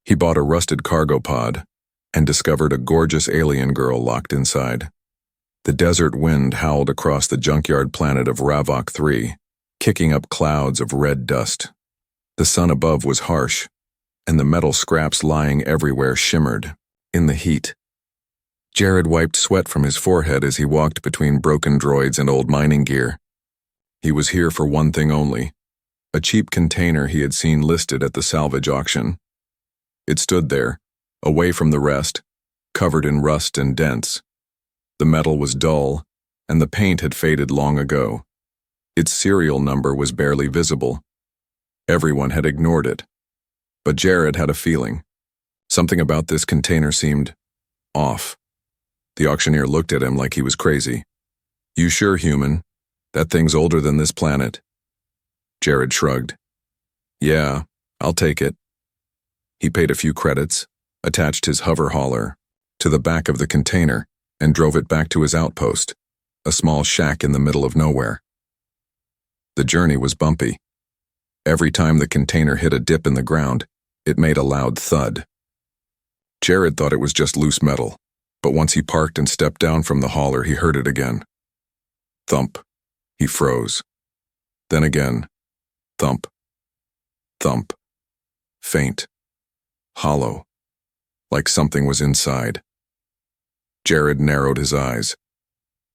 He bought a rusted cargo pod and discovered a gorgeous alien girl locked inside. The desert wind howled across the junkyard planet of Ravok 3, kicking up clouds of red dust. The sun above was harsh, and the metal scraps lying everywhere shimmered in the heat. Jared wiped sweat from his forehead as he walked between broken droids and old mining gear. He was here for one thing only, a cheap container he had seen listed at the salvage auction. It stood there, away from the rest, covered in rust and dents. The metal was dull, and the paint had faded long ago. Its serial number was barely visible. Everyone had ignored it. But Jared had a feeling. Something about this container seemed off. The auctioneer looked at him like he was crazy. "You sure, human? That thing's older than this planet." Jared shrugged. "Yeah, I'll take it." He paid a few credits, attached his hover hauler to the back of the container, and drove it back to his outpost, a small shack in the middle of nowhere. The journey was bumpy. Every time the container hit a dip in the ground, it made a loud thud. Jared thought it was just loose metal, but once he parked and stepped down from the hauler, he heard it again. Thump. He froze. Then again. Thump. Thump. Faint. Hollow. Like something was inside. Jared narrowed his eyes.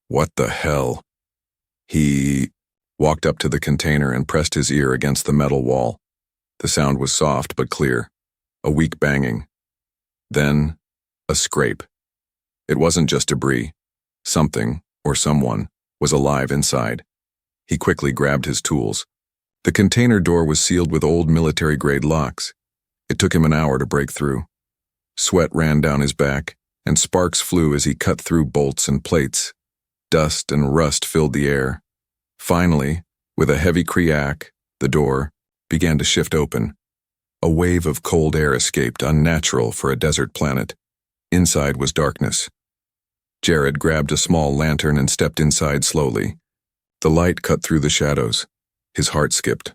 What the hell? He walked up to the container and pressed his ear against the metal wall. The sound was soft but clear, a weak banging. Then, a scrape. It wasn't just debris. Something, or someone, was alive inside. He quickly grabbed his tools. The container door was sealed with old military-grade locks. It took him an hour to break through. Sweat ran down his back, and sparks flew as he cut through bolts and plates. Dust and rust filled the air. Finally, with a heavy creak, the door began to shift open. A wave of cold air escaped, unnatural for a desert planet. Inside was darkness. Jared grabbed a small lantern and stepped inside slowly. The light cut through the shadows. His heart skipped.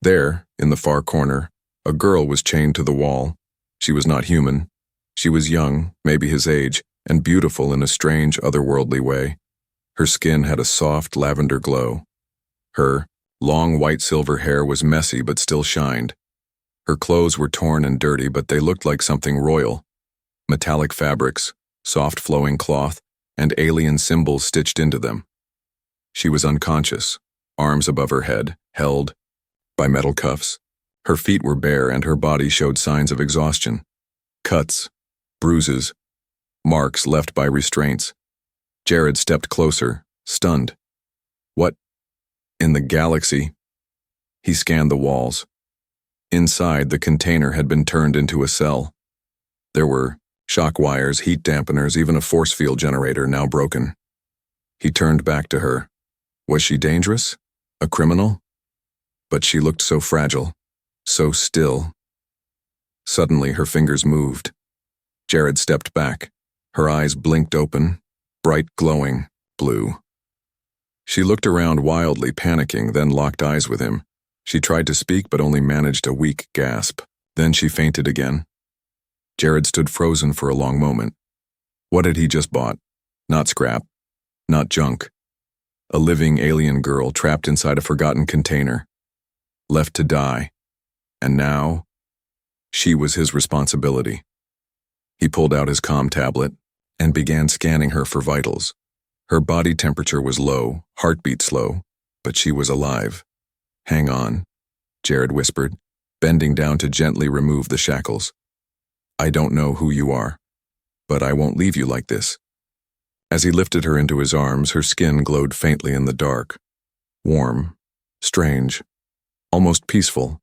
There, in the far corner, a girl was chained to the wall. She was not human. She was young, maybe his age, and beautiful in a strange, otherworldly way. Her skin had a soft lavender glow. Her long white-silver hair was messy but still shined. Her clothes were torn and dirty, but they looked like something royal. Metallic fabrics, soft flowing cloth, and alien symbols stitched into them. She was unconscious, arms above her head, held by metal cuffs. Her feet were bare and her body showed signs of exhaustion. Cuts, bruises, marks left by restraints. Jared stepped closer, stunned. What in the galaxy? He scanned the walls. Inside, the container had been turned into a cell. There were shock wires, heat dampeners, even a force field generator now broken. He turned back to her. Was she dangerous? A criminal? But she looked so fragile, so still. Suddenly, her fingers moved. Jared stepped back. Her eyes blinked open, bright glowing, blue. She looked around wildly, panicking, then locked eyes with him. She tried to speak but only managed a weak gasp. Then she fainted again. Jared stood frozen for a long moment. What had he just bought? Not scrap. Not junk. A living alien girl trapped inside a forgotten container. Left to die. And now, she was his responsibility. He pulled out his comm tablet and began scanning her for vitals. Her body temperature was low, heartbeat slow, but she was alive. Hang on, Jared whispered, bending down to gently remove the shackles. I don't know who you are, but I won't leave you like this. As he lifted her into his arms, her skin glowed faintly in the dark. Warm, strange, almost peaceful.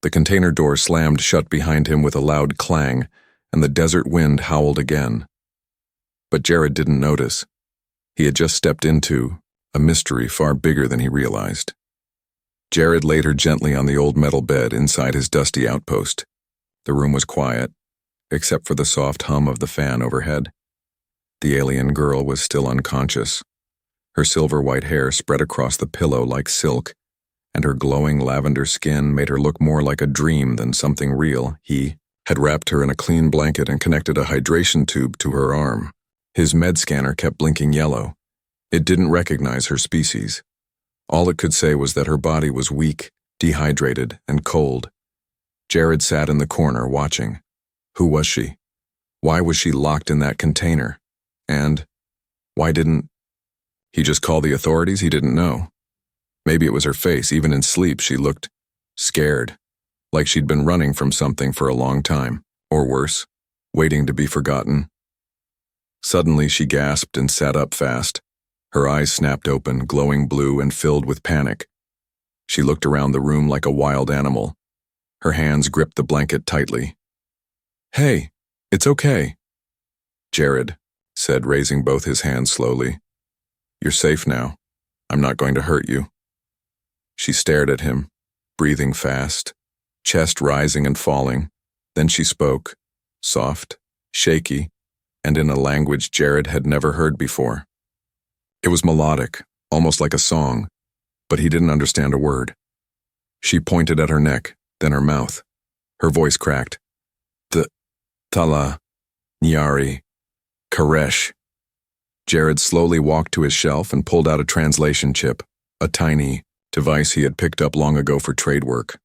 The container door slammed shut behind him with a loud clang, and the desert wind howled again. But Jared didn't notice. He had just stepped into a mystery far bigger than he realized. Jared laid her gently on the old metal bed inside his dusty outpost. The room was quiet, except for the soft hum of the fan overhead. The alien girl was still unconscious. Her silver-white hair spread across the pillow like silk, and her glowing lavender skin made her look more like a dream than something real. He had wrapped her in a clean blanket and connected a hydration tube to her arm. His med scanner kept blinking yellow. It didn't recognize her species. All it could say was that her body was weak, dehydrated, and cold. Jared sat in the corner watching. Who was she? Why was she locked in that container? And why didn't he just call the authorities? He didn't know. Maybe it was her face. Even in sleep, she looked scared, like she'd been running from something for a long time, or worse, waiting to be forgotten. Suddenly, she gasped and sat up fast. Her eyes snapped open, glowing blue and filled with panic. She looked around the room like a wild animal. Her hands gripped the blanket tightly. "Hey, it's okay," Jared said, raising both his hands slowly. "You're safe now. I'm not going to hurt you." She stared at him, breathing fast, chest rising and falling. Then she spoke, soft, shaky, and in a language Jared had never heard before. It was melodic, almost like a song, but he didn't understand a word. She pointed at her neck, then her mouth. Her voice cracked. Tala, Nyari, Karesh. Jared slowly walked to his shelf and pulled out a translation chip, a tiny device he had picked up long ago for trade work.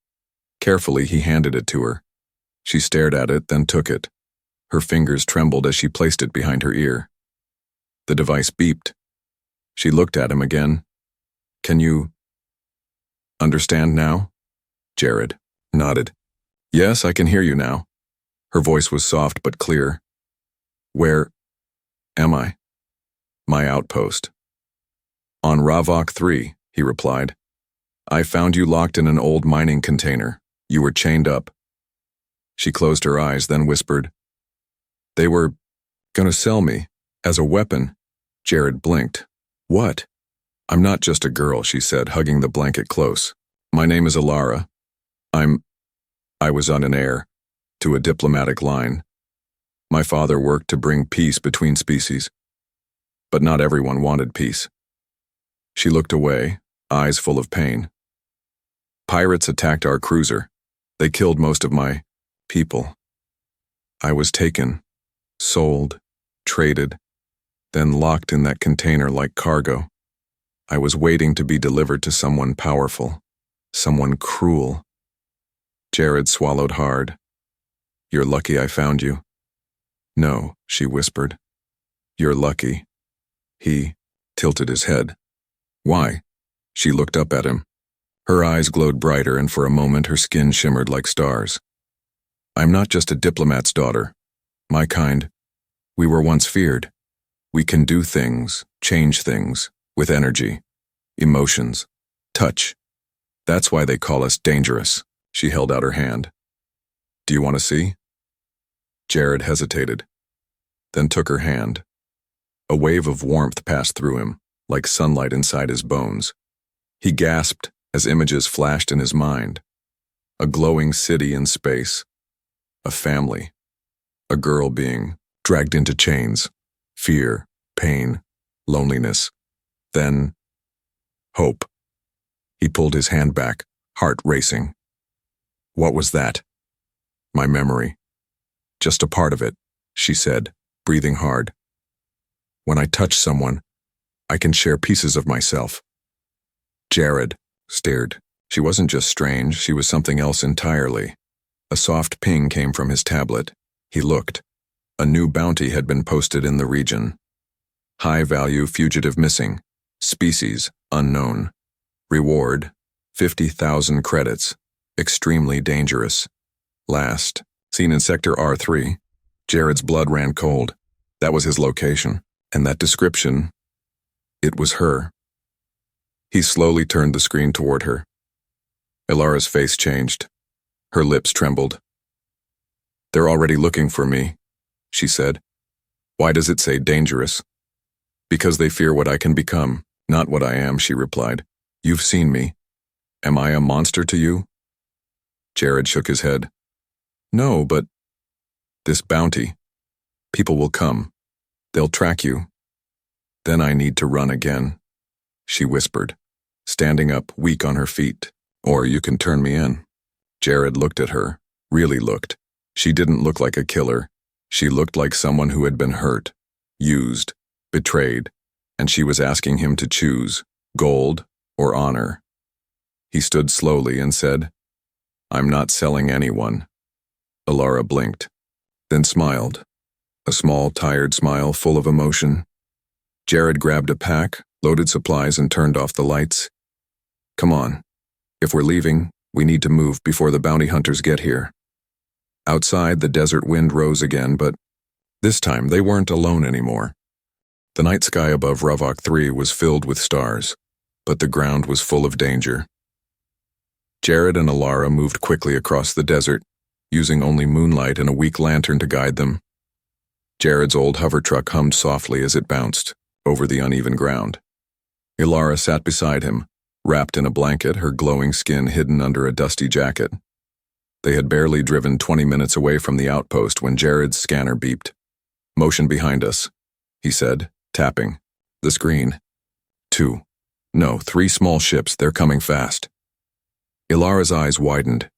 Carefully, he handed it to her. She stared at it, then took it. Her fingers trembled as she placed it behind her ear. The device beeped. She looked at him again. "Can you understand now?" Jared nodded. "Yes, I can hear you now." Her voice was soft but clear. "Where am I?" "My outpost." "On Ravok 3, he replied. "I found you locked in an old mining container. You were chained up." She closed her eyes, then whispered, "They were gonna sell me as a weapon." Jared blinked. "What?" "I'm not just a girl," she said, hugging the blanket close. "My name is Alara. I was on an heir to a diplomatic line. My father worked to bring peace between species. But not everyone wanted peace." She looked away, eyes full of pain. "Pirates attacked our cruiser. They killed most of my people. I was taken, sold, traded, then locked in that container like cargo. I was waiting to be delivered to someone powerful, someone cruel." Jared swallowed hard. "You're lucky I found you." "No," she whispered. "You're lucky." He tilted his head. "Why?" She looked up at him. Her eyes glowed brighter, and for a moment her skin shimmered like stars. "I'm not just a diplomat's daughter. My kind, we were once feared. We can do things, change things, with energy, emotions, touch. That's why they call us dangerous." She held out her hand. "Do you want to see?" Jared hesitated, then took her hand. A wave of warmth passed through him, like sunlight inside his bones. He gasped as images flashed in his mind. A glowing city in space. A family. A girl being dragged into chains. Fear, pain, loneliness. Then, hope. He pulled his hand back, heart racing. "What was that?" "My memory. Just a part of it," she said, breathing hard. "When I touch someone, I can share pieces of myself." Jared stared. She wasn't just strange, she was something else entirely. A soft ping came from his tablet. He looked. A new bounty had been posted in the region. High-value fugitive missing. Species unknown. Reward 50,000 credits. Extremely dangerous. Last seen in Sector R3. Jared's blood ran cold. That was his location. And that description, it was her. He slowly turned the screen toward her. Ilara's face changed. Her lips trembled. "They're already looking for me," she said. "Why does it say dangerous?" "Because they fear what I can become, not what I am," she replied. "You've seen me. Am I a monster to you?" Jared shook his head. "No, but this bounty. People will come. They'll track you. Then I need to run again," she whispered, standing up, weak on her feet. Or you can turn me in." Jared looked at her, really looked. She didn't look like a killer. She looked like someone who had been hurt, used, betrayed, and she was asking him to choose gold or honor. He stood slowly and said, "I'm not selling anyone." Alara blinked, then smiled, a small, tired smile full of emotion. Jared grabbed a pack, loaded supplies, and turned off the lights. "Come on. If we're leaving, we need to move before the bounty hunters get here." Outside, the desert wind rose again, but this time they weren't alone anymore. The night sky above Ravok 3 was filled with stars, but the ground was full of danger. Jared and Alara moved quickly across the desert, using only moonlight and a weak lantern to guide them. Jared's old hover truck hummed softly as it bounced over the uneven ground. Alara sat beside him, wrapped in a blanket, her glowing skin hidden under a dusty jacket. They had barely driven 20 minutes away from the outpost when Jared's scanner beeped. "Motion behind us," he said, tapping. "The screen. 3 small ships, they're coming fast." Ilara's eyes widened.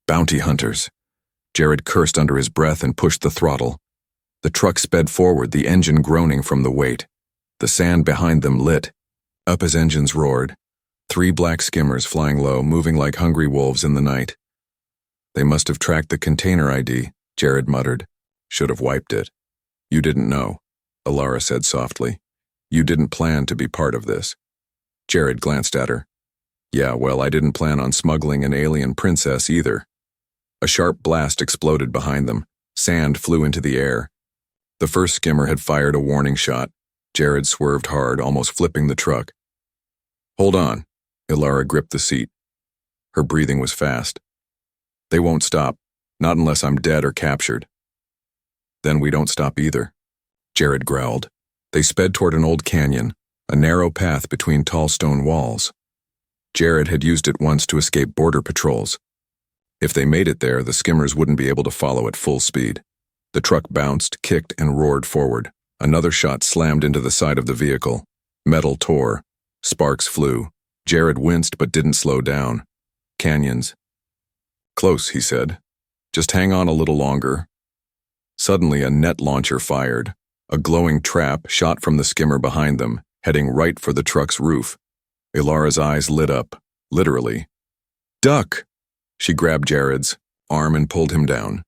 "Bounty hunters." Jared cursed under his breath and pushed the throttle. The truck sped forward, the engine groaning from the weight. The sand behind them lit. Up as engines roared. 3 black skimmers flying low, moving like hungry wolves in the night. "They must have tracked the container ID," Jared muttered. "Should have wiped it." "You didn't know," Alara said softly. "You didn't plan to be part of this." Jared glanced at her. "Yeah, well, I didn't plan on smuggling an alien princess either." A sharp blast exploded behind them. Sand flew into the air. The first skimmer had fired a warning shot. Jared swerved hard, almost flipping the truck. "Hold on." Alara gripped the seat. Her breathing was fast. "They won't stop, not unless I'm dead or captured." "Then we don't stop either," Jared growled. They sped toward an old canyon, a narrow path between tall stone walls. Jared had used it once to escape border patrols. If they made it there, the skimmers wouldn't be able to follow at full speed. The truck bounced, kicked, and roared forward. Another shot slammed into the side of the vehicle. Metal tore. Sparks flew. Jared winced but didn't slow down. Canyons. "Close," he said. "Just hang on a little longer." Suddenly, a net launcher fired. A glowing trap shot from the skimmer behind them, heading right for the truck's roof. Ilara's eyes lit up, literally. "Duck!" She grabbed Jared's arm and pulled him down.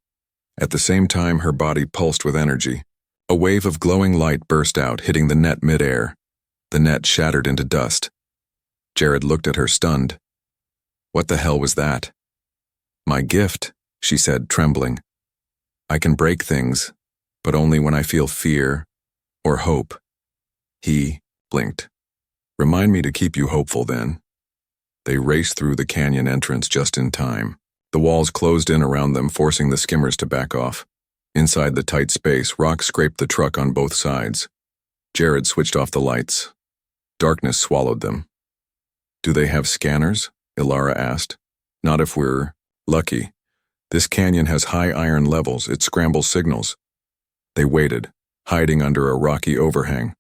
At the same time, her body pulsed with energy. A wave of glowing light burst out, hitting the net midair. The net shattered into dust. Jared looked at her, stunned. What the hell was that? "My gift," she said, trembling. "I can break things, but only when I feel fear or hope." He blinked. "Remind me to keep you hopeful then." They raced through the canyon entrance just in time. The walls closed in around them, forcing the skimmers to back off. Inside the tight space, rocks scraped the truck on both sides. Jared switched off the lights. Darkness swallowed them. "Do they have scanners?" Ilara asked. "Not if we're lucky. This canyon has high iron levels. It scrambles signals." They waited, hiding under a rocky overhang.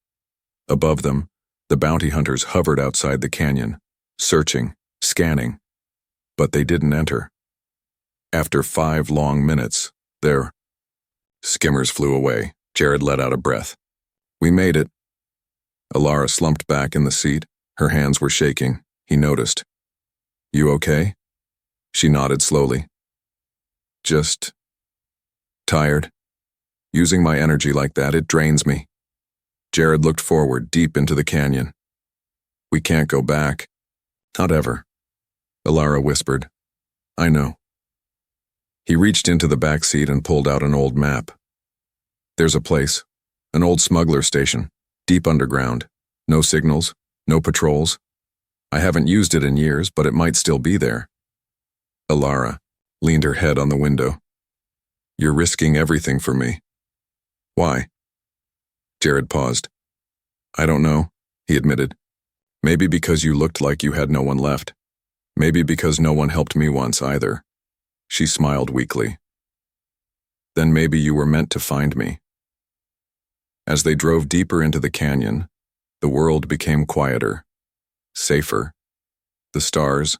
Above them, the bounty hunters hovered outside the canyon, searching, scanning. But they didn't enter. After 5 long minutes, their skimmers flew away. Jared let out a breath. "We made it." Ilara slumped back in the seat. Her hands were shaking. He noticed. "You okay?" She nodded slowly. "Just tired. Using my energy like that, it drains me." Jared looked forward, deep into the canyon. "We can't go back. Not ever." Ilara whispered. "I know." He reached into the back seat and pulled out an old map. "There's a place, an old smuggler station, deep underground. No signals, no patrols. I haven't used it in years, but it might still be there." Ilara leaned her head on the window. "You're risking everything for me." "Why?" Jared paused. "I don't know," he admitted. "Maybe because you looked like you had no one left. Maybe because no one helped me once either." She smiled weakly. "Then maybe you were meant to find me." As they drove deeper into the canyon, the world became quieter, safer. The stars,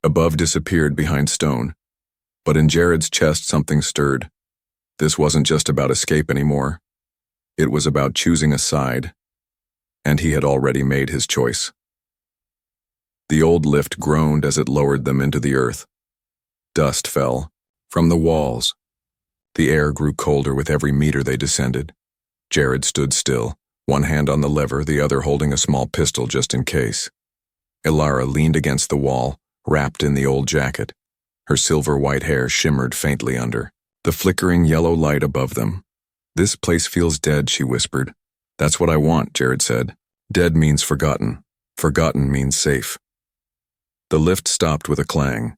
Above disappeared behind stone. But in Jared's chest something stirred. This wasn't just about escape anymore. It was about choosing a side. And he had already made his choice. The old lift groaned as it lowered them into the earth. Dust fell from the walls. The air grew colder with every meter they descended. Jared stood still, one hand on the lever, the other holding a small pistol just in case. Ilara leaned against the wall, wrapped in the old jacket. Her silver-white hair shimmered faintly under the flickering yellow light above them. "This place feels dead," she whispered. "That's what I want," Jared said. "Dead means forgotten. Forgotten means safe." The lift stopped with a clang.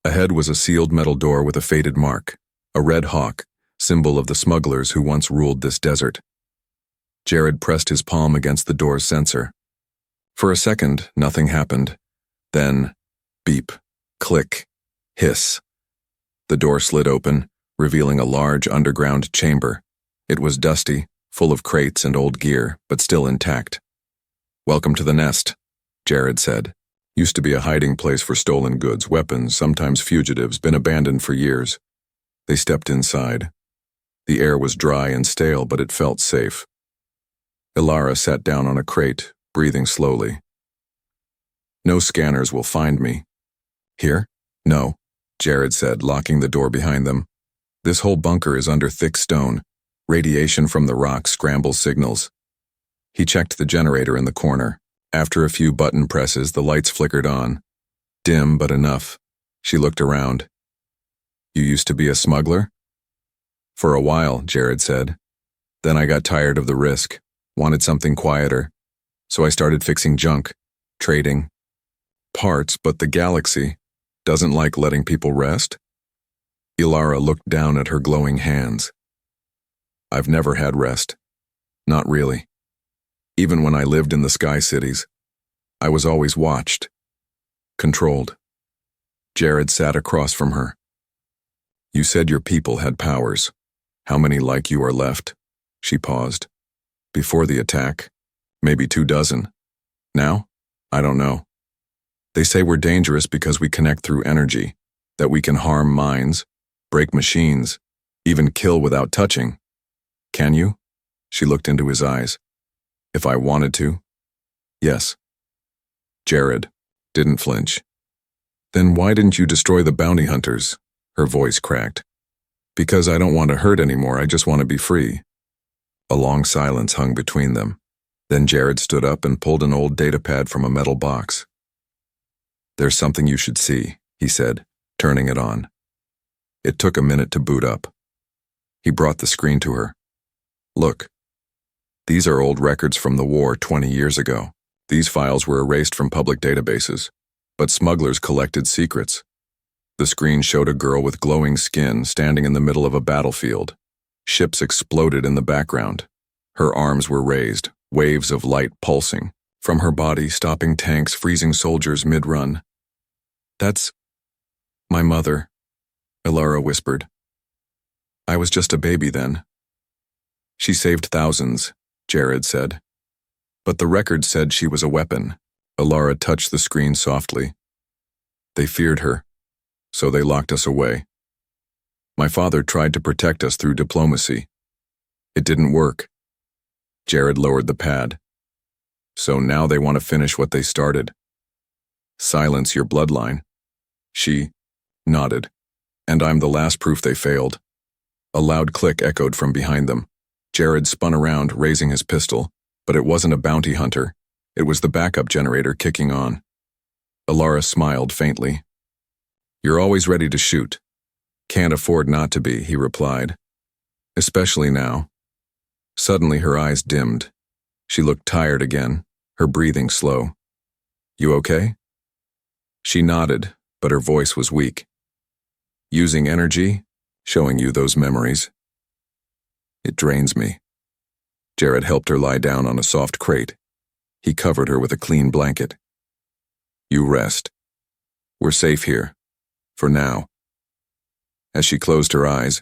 Ahead was a sealed metal door with a faded mark, a red hawk, symbol of the smugglers who once ruled this desert. Jared pressed his palm against the door's sensor. For a second, nothing happened. Then, beep, click, hiss. The door slid open, revealing a large underground chamber. It was dusty, full of crates and old gear, but still intact. "Welcome to the nest," Jared said. "Used to be a hiding place for stolen goods, weapons, sometimes fugitives, been abandoned for years." They stepped inside. The air was dry and stale, but it felt safe. Ilara sat down on a crate, breathing slowly. "No scanners will find me." "Here?" "No," Jared said, locking the door behind them. "This whole bunker is under thick stone. Radiation from the rock scrambles signals." He checked the generator in the corner. After a few button presses, the lights flickered on. Dim, but enough. She looked around. "You used to be a smuggler?" "For a while," Jared said. "Then I got tired of the risk, wanted something quieter. So I started fixing junk, trading. Parts, but the galaxy doesn't like letting people rest." Ilara looked down at her glowing hands. "I've never had rest. Not really. Even when I lived in the sky cities, I was always watched, controlled." Jared sat across from her. "You said your people had powers. How many like you are left?" She paused. "Before the attack, maybe 24. Now? I don't know. They say we're dangerous because we connect through energy, that we can harm minds, break machines, even kill without touching. Can you?" She looked into his eyes. "If I wanted to, yes." Jared didn't flinch. "Then why didn't you destroy the bounty hunters?" Her voice cracked. "Because I don't want to hurt anymore, I just want to be free." A long silence hung between them. Then Jared stood up and pulled an old datapad from a metal box. "There's something you should see," he said, turning it on. It took a minute to boot up. He brought the screen to her. "Look. These are old records from the war 20 years ago. These files were erased from public databases, but smugglers collected secrets." The screen showed a girl with glowing skin standing in the middle of a battlefield. Ships exploded in the background. Her arms were raised, waves of light pulsing from her body, stopping tanks, freezing soldiers mid-run. "That's my mother," Ilara whispered. "I was just a baby then." "She saved thousands," Jared said. "But the record said she was a weapon." Ilara touched the screen softly. "They feared her, so they locked us away. My father tried to protect us through diplomacy. It didn't work." Jared lowered the pad. "So now they want to finish what they started. Silence your bloodline." She nodded. "And I'm the last proof they failed." A loud click echoed from behind them. Jared spun around, raising his pistol, but it wasn't a bounty hunter. It was the backup generator kicking on. Ilara smiled faintly. "You're always ready to shoot." "Can't afford not to be," he replied. "Especially now." Suddenly her eyes dimmed. She looked tired again, her breathing slow. "You okay?" She nodded, but her voice was weak. "Using energy, showing you those memories. It drains me." Jared helped her lie down on a soft crate. He covered her with a clean blanket. "You rest. We're safe here. For now." As she closed her eyes,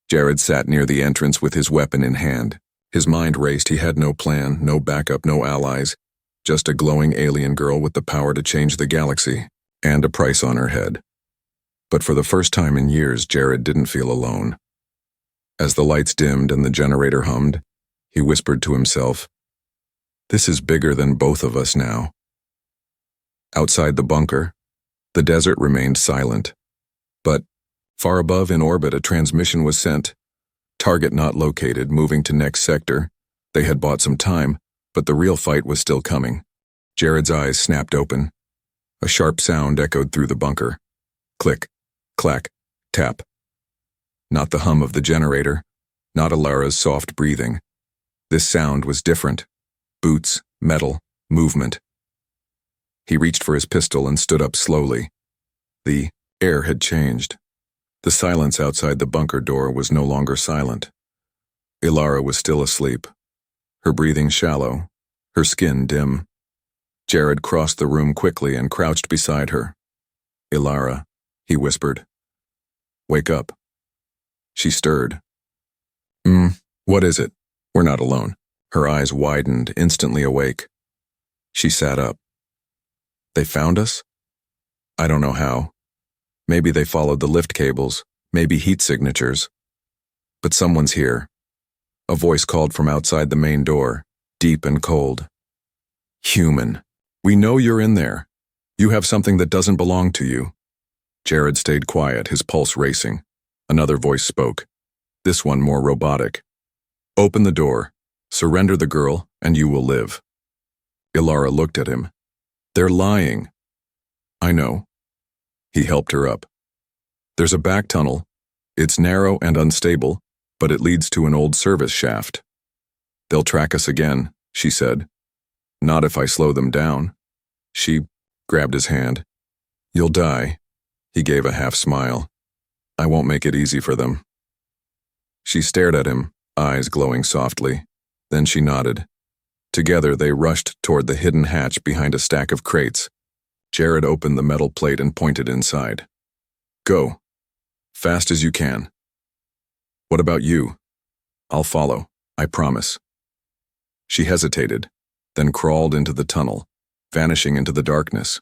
Jared sat near the entrance with his weapon in hand. His mind raced. He had no plan, no backup, no allies. Just a glowing alien girl with the power to change the galaxy. and a price on her head. But for the first time in years, Jared didn't feel alone. As the lights dimmed and the generator hummed, he whispered to himself, "This is bigger than both of us now." Outside the bunker, the desert remained silent. But far above in orbit, a transmission was sent. Target not located, moving to next sector. They had bought some time, but the real fight was still coming. Jared's eyes snapped open. A sharp sound echoed through the bunker. Click, clack, tap. Not the hum of the generator, not Alara's soft breathing. This sound was different. Boots, metal, movement. He reached for his pistol and stood up slowly. The air had changed. The silence outside the bunker door was no longer silent. Alara was still asleep, her breathing shallow, her skin dim. Jared crossed the room quickly and crouched beside her. "Alara," he whispered. "Wake up." She stirred. What is it? We're not alone." Her eyes widened, instantly awake. She sat up. "They found us?" "I don't know how. Maybe they followed the lift cables, maybe heat signatures. But someone's here." A voice called from outside the main door, deep and cold. "Human, we know you're in there. You have something that doesn't belong to you." Jared stayed quiet, his pulse racing. Another voice spoke, this one more robotic. "Open the door, surrender the girl, and you will live." Alara looked at him. "They're lying." "I know." He helped her up. "There's a back tunnel. It's narrow and unstable, but it leads to an old service shaft." "They'll track us again," she said. "Not if I slow them down." She grabbed his hand. "You'll die." He gave a half smile. "I won't make it easy for them." She stared at him, eyes glowing softly. Then she nodded. Together they rushed toward the hidden hatch behind a stack of crates. Jared opened the metal plate and pointed inside. "Go. Fast as you can." "What about you?" "I'll follow, I promise." She hesitated, then crawled into the tunnel, vanishing into the darkness.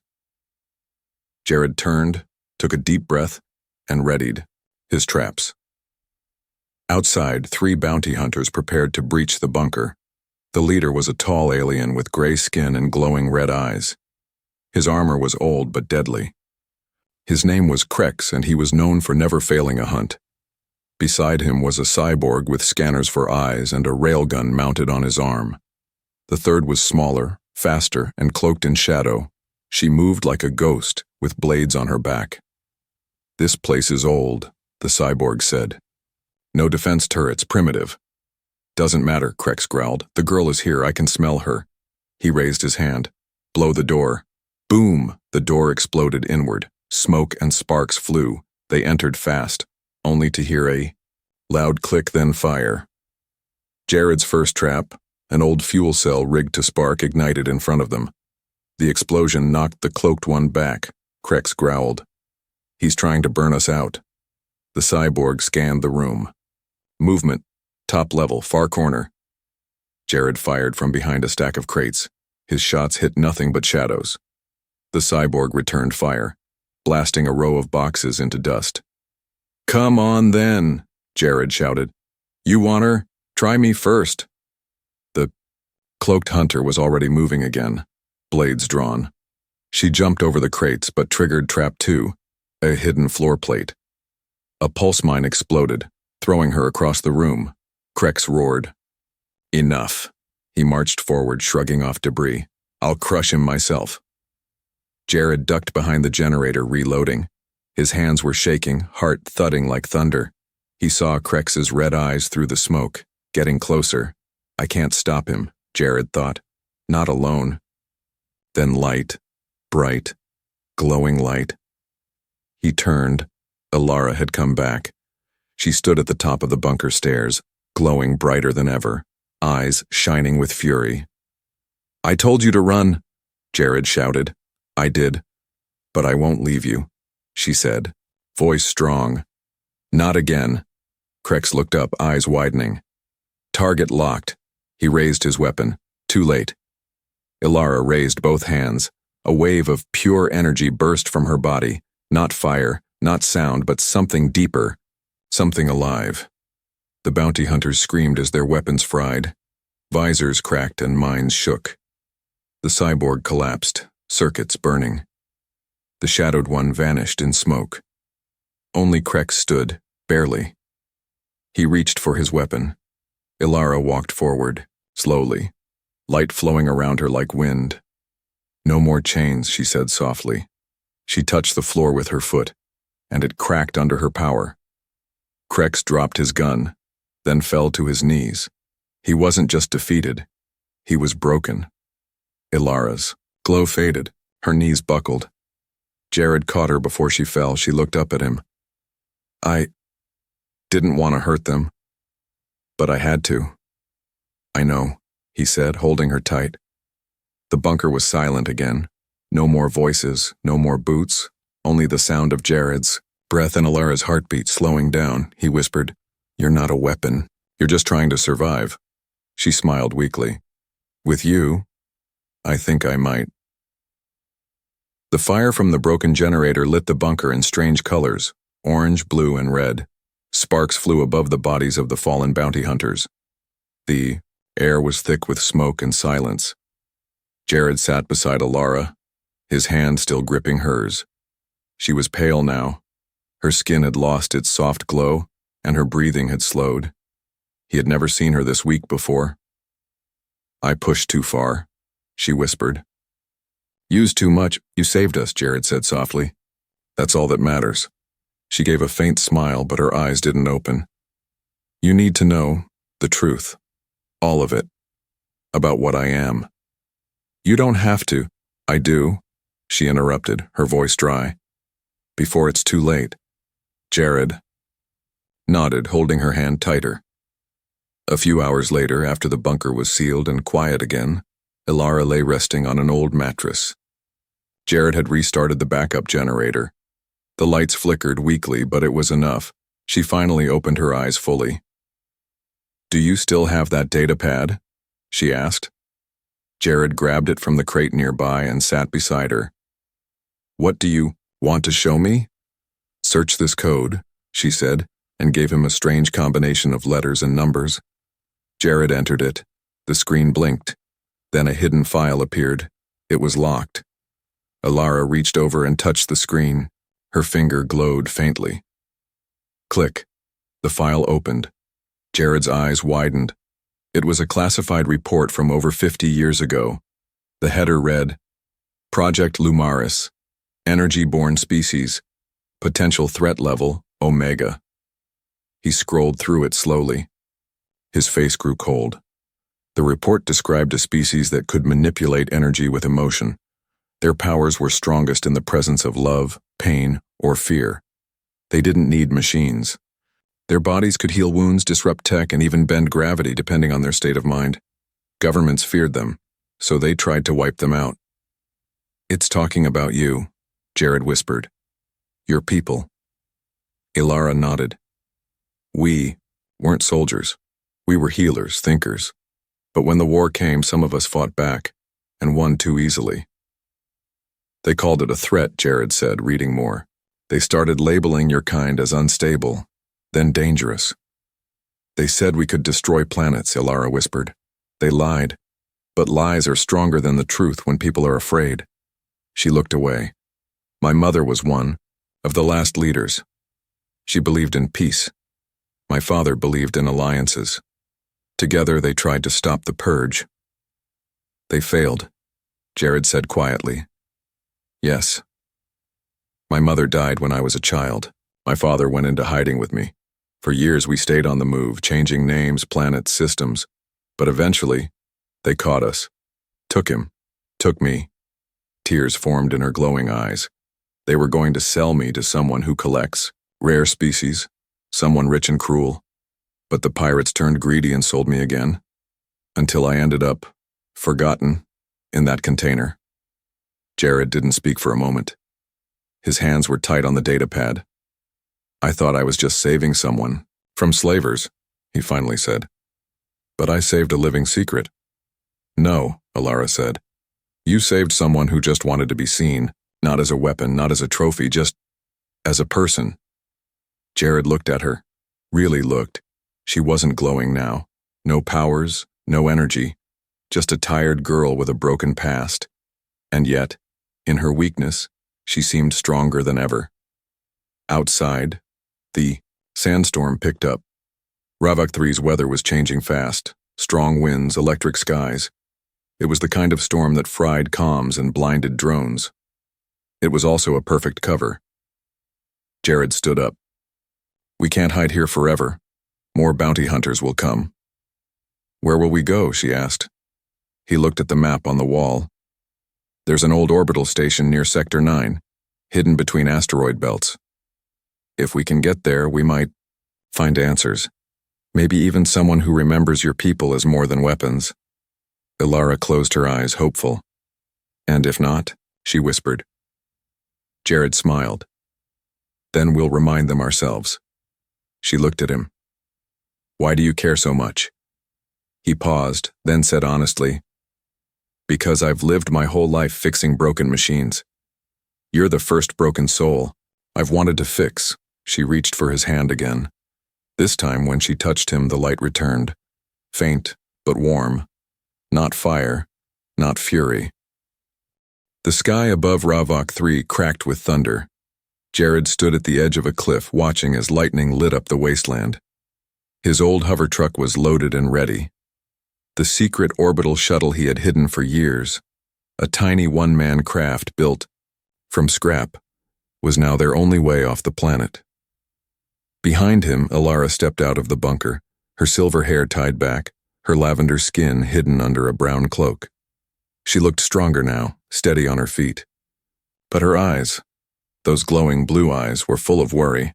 Jared turned, took a deep breath, and readied his traps. Outside, 3 bounty hunters prepared to breach the bunker. The leader was a tall alien with gray skin and glowing red eyes. His armor was old but deadly. His name was Krex, and he was known for never failing a hunt. Beside him was a cyborg with scanners for eyes and a railgun mounted on his arm. The third was smaller, faster, and cloaked in shadow. She moved like a ghost, with blades on her back. "This place is old," the cyborg said. "No defense turrets, primitive." "Doesn't matter," Krex growled. "The girl is here, I can smell her." He raised his hand. "Blow the door." Boom! The door exploded inward. Smoke and sparks flew. They entered fast, only to hear a loud click, then fire. Jared's first trap, an old fuel cell rigged to spark, ignited in front of them. The explosion knocked the cloaked one back. Krex growled. "He's trying to burn us out." The cyborg scanned the room. "Movement. Top level, far corner." Jared fired from behind a stack of crates. His shots hit nothing but shadows. The cyborg returned fire, blasting a row of boxes into dust. "Come on then," Jared shouted. "You want her? Try me first." The cloaked hunter was already moving again, blades drawn. She jumped over the crates but triggered trap 2, a hidden floor plate. A pulse mine exploded, throwing her across the room. Krex roared. "Enough." He marched forward, shrugging off debris. "I'll crush him myself." Jared ducked behind the generator, reloading. His hands were shaking, heart thudding like thunder. He saw Krex's red eyes through the smoke, getting closer. I can't stop him, Jared thought. Not alone. Then light, bright, glowing light. He turned. Alara had come back. She stood at the top of the bunker stairs, glowing brighter than ever, eyes shining with fury. "I told you to run," Jared shouted. "I did. But I won't leave you," she said, voice strong. "Not again." Krex looked up, eyes widening. Target locked. He raised his weapon. Too late. Alara raised both hands. A wave of pure energy burst from her body, not fire, not sound, but something deeper, something alive. The bounty hunters screamed as their weapons fried. Visors cracked and minds shook. The cyborg collapsed, circuits burning. The shadowed one vanished in smoke. Only Krex stood, barely. He reached for his weapon. Ilara walked forward, slowly, light flowing around her like wind. "No more chains," she said softly. She touched the floor with her foot, and it cracked under her power. Krex dropped his gun, then fell to his knees. He wasn't just defeated, he was broken. Ilara's glow faded, her knees buckled. Jared caught her before she fell. She looked up at him. "I didn't want to hurt them, but I had to." "I know," he said, holding her tight. The bunker was silent again. No more voices, no more boots, only the sound of Jared's breath and Ilara's heartbeat slowing down. He whispered, "You're not a weapon. You're just trying to survive." She smiled weakly. "With you, I think I might." The fire from the broken generator lit the bunker in strange colors, orange, blue, and red. Sparks flew above the bodies of the fallen bounty hunters. The air was thick with smoke and silence. Jared sat beside Ilara, his hand still gripping hers. She was pale now. Her skin had lost its soft glow, and her breathing had slowed. He had never seen her this weak before. "I pushed too far," she whispered. "Used too much. You saved us," Jared said softly. "That's all that matters." She gave a faint smile, but her eyes didn't open. "You need to know the truth. All of it. About what I am." "You don't have to." "I do," she interrupted, her voice dry. "Before it's too late." Jared nodded, holding her hand tighter. A few hours later, after the bunker was sealed and quiet again, Ilara lay resting on an old mattress. Jared had restarted the backup generator. The lights flickered weakly, but it was enough. She finally opened her eyes fully. "Do you still have that data pad?" she asked. Jared grabbed it from the crate nearby and sat beside her. "What do you want to show me?" "Search this code," she said, and gave him a strange combination of letters and numbers. Jared entered it. The screen blinked. Then a hidden file appeared. It was locked. Ilara reached over and touched the screen. Her finger glowed faintly. Click. The file opened. Jared's eyes widened. It was a classified report from over 50 years ago. The header read, "Project Lumaris, Energy-Born Species, Potential Threat Level, Omega." He scrolled through it slowly. His face grew cold. The report described a species that could manipulate energy with emotion. Their powers were strongest in the presence of love, pain, or fear. They didn't need machines. Their bodies could heal wounds, disrupt tech, and even bend gravity depending on their state of mind. Governments feared them, so they tried to wipe them out. "It's talking about you," Jared whispered. "Your people." Ilara nodded. "We weren't soldiers. We were healers, thinkers. But when the war came, some of us fought back, and won too easily." "They called it a threat," Jared said, reading more. "They started labeling your kind as unstable, then dangerous. They said we could destroy planets," Ilara whispered. "They lied. But lies are stronger than the truth when people are afraid." She looked away. "My mother was one of the last leaders. She believed in peace. My father believed in alliances. Together they tried to stop the purge. They failed," Jared said quietly. "Yes. My mother died when I was a child. My father went into hiding with me. For years we stayed on the move, changing names, planets, systems. But eventually, they caught us. Took him. Took me." Tears formed in her glowing eyes. "They were going to sell me to someone who collects rare species, someone rich and cruel. But the pirates turned greedy and sold me again. Until I ended up, forgotten, in that container." Jared didn't speak for a moment. His hands were tight on the data pad. "I thought I was just saving someone from slavers," he finally said. "But I saved a living secret." "No," Ilara said. You saved someone who just wanted to be seen, not as a weapon, not as a trophy, just as a person. Jared looked at her. Really looked. She wasn't glowing now. No powers, no energy. Just a tired girl with a broken past. And yet, in her weakness, she seemed stronger than ever. Outside, the sandstorm picked up. Ravok 3's weather was changing fast. Strong winds, electric skies. It was the kind of storm that fried comms and blinded drones. It was also a perfect cover. Jared stood up. We can't hide here forever. More bounty hunters will come. Where will we go? She asked. He looked at the map on the wall. There's an old orbital station near Sector 9, hidden between asteroid belts. If we can get there, we might find answers. Maybe even someone who remembers your people as more than weapons. Ilara closed her eyes, hopeful. And if not, she whispered. Jared smiled. Then we'll remind them ourselves. She looked at him. Why do you care so much? He paused, then said honestly, because I've lived my whole life fixing broken machines. You're the first broken soul I've wanted to fix. She reached for his hand again. This time when she touched him, the light returned. Faint, but warm. Not fire, not fury. The sky above Ravok 3 cracked with thunder. Jared stood at the edge of a cliff watching as lightning lit up the wasteland. His old hover truck was loaded and ready. The secret orbital shuttle he had hidden for years, a tiny one-man craft built from scrap, was now their only way off the planet. Behind him, Ilara stepped out of the bunker, her silver hair tied back, her lavender skin hidden under a brown cloak. She looked stronger now, steady on her feet. But her eyes, those glowing blue eyes, were full of worry.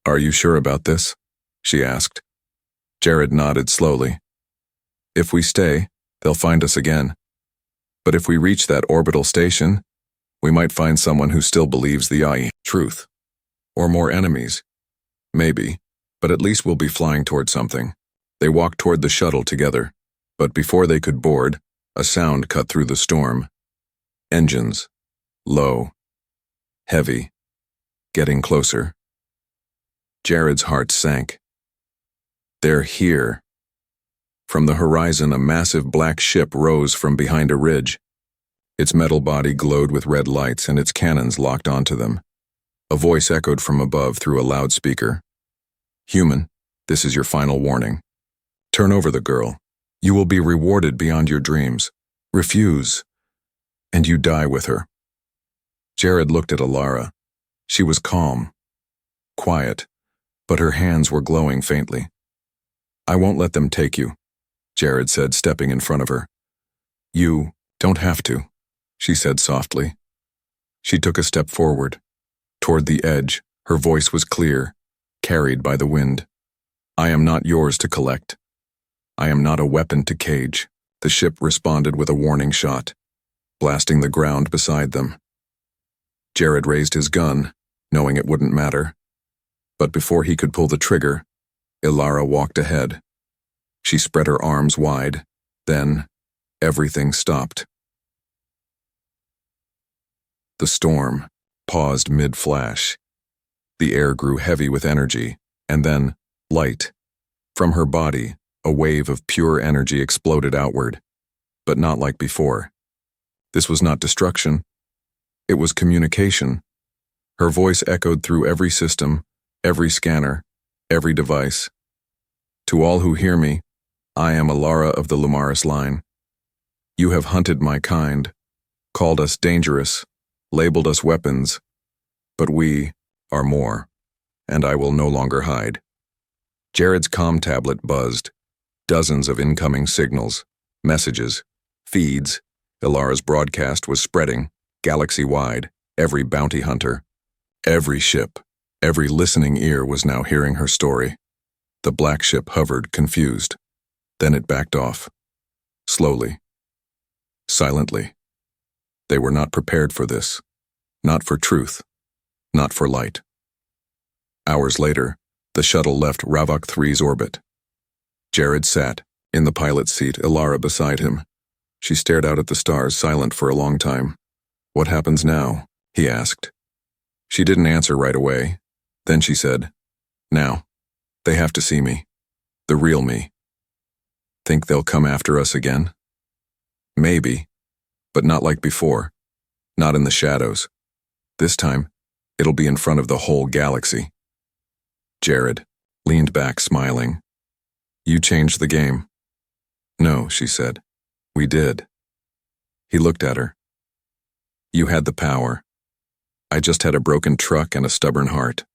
Are you sure about this? She asked. Jared nodded slowly. If we stay, they'll find us again. But if we reach that orbital station, we might find someone who still believes the truth. Or more enemies. Maybe, but at least we'll be flying toward something. They walked toward the shuttle together, but before they could board, a sound cut through the storm. Engines. Low. Heavy. Getting closer. Jared's heart sank. They're here. From the horizon, a massive black ship rose from behind a ridge. Its metal body glowed with red lights and its cannons locked onto them. A voice echoed from above through a loudspeaker. Human, this is your final warning. Turn over the girl. You will be rewarded beyond your dreams. Refuse, and you die with her. Jared looked at Ilara. She was calm, quiet, but her hands were glowing faintly. I won't let them take you, Jared said, stepping in front of her. You don't have to, she said softly. She took a step forward. Toward the edge, her voice was clear, carried by the wind. I am not yours to collect. I am not a weapon to cage. The ship responded with a warning shot, blasting the ground beside them. Jared raised his gun, knowing it wouldn't matter. But before he could pull the trigger, Ilara walked ahead. She spread her arms wide. Then, everything stopped. The storm paused mid-flash. The air grew heavy with energy, and then, light. From her body, a wave of pure energy exploded outward, but not like before. This was not destruction. It was communication. Her voice echoed through every system, every scanner, every device. To all who hear me, I am Ilara of the Lumaris line. You have hunted my kind, called us dangerous, labeled us weapons, but we are more, and I will no longer hide. Jared's comm tablet buzzed. Dozens of incoming signals, messages, feeds. Ilara's broadcast was spreading, galaxy-wide, every bounty hunter, every ship, every listening ear was now hearing her story. The black ship hovered, confused. Then it backed off. Slowly. Silently. They were not prepared for this. Not for truth. Not for light. Hours later, the shuttle left Ravok 3's orbit. Jared sat, in the pilot's seat, Ilara beside him. She stared out at the stars, silent for a long time. "What happens now?" he asked. She didn't answer right away. Then she said, "Now, they have to see me. The real me. Think they'll come after us again? Maybe, but not like before. Not in the shadows. This time, it'll be in front of the whole galaxy." Jared leaned back, smiling. "You changed the game." "No," she said. "We did." He looked at her. "You had the power. I just had a broken truck and a stubborn heart.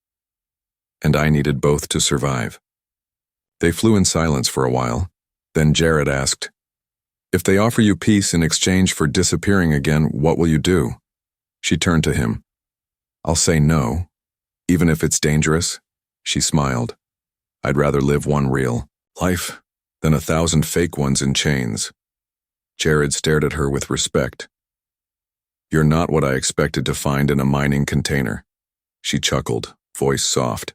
And I needed both to survive." They flew in silence for a while. Then Jared asked, "If they offer you peace in exchange for disappearing again, what will you do?" She turned to him. "I'll say no, even if it's dangerous." She smiled. "I'd rather live one real life than 1,000 fake ones in chains." Jared stared at her with respect. "You're not what I expected to find in a mining container." She chuckled, voice soft.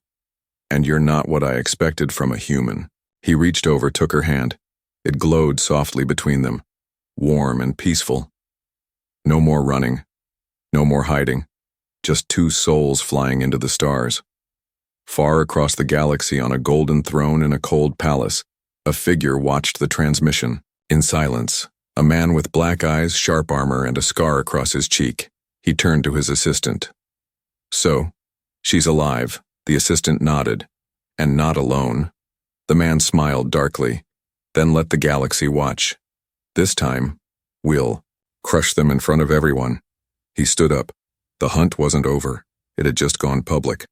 "And you're not what I expected from a human." He reached over, took her hand. It glowed softly between them, warm and peaceful. No more running, no more hiding, just two souls flying into the stars. Far across the galaxy, on a golden throne in a cold palace, a figure watched the transmission. In silence, a man with black eyes, sharp armor, and a scar across his cheek. He turned to his assistant. "So, she's alive." The assistant nodded. "And not alone." The man smiled darkly, then let the galaxy watch. "This time, we'll crush them in front of everyone." He stood up. The hunt wasn't over. It had just gone public.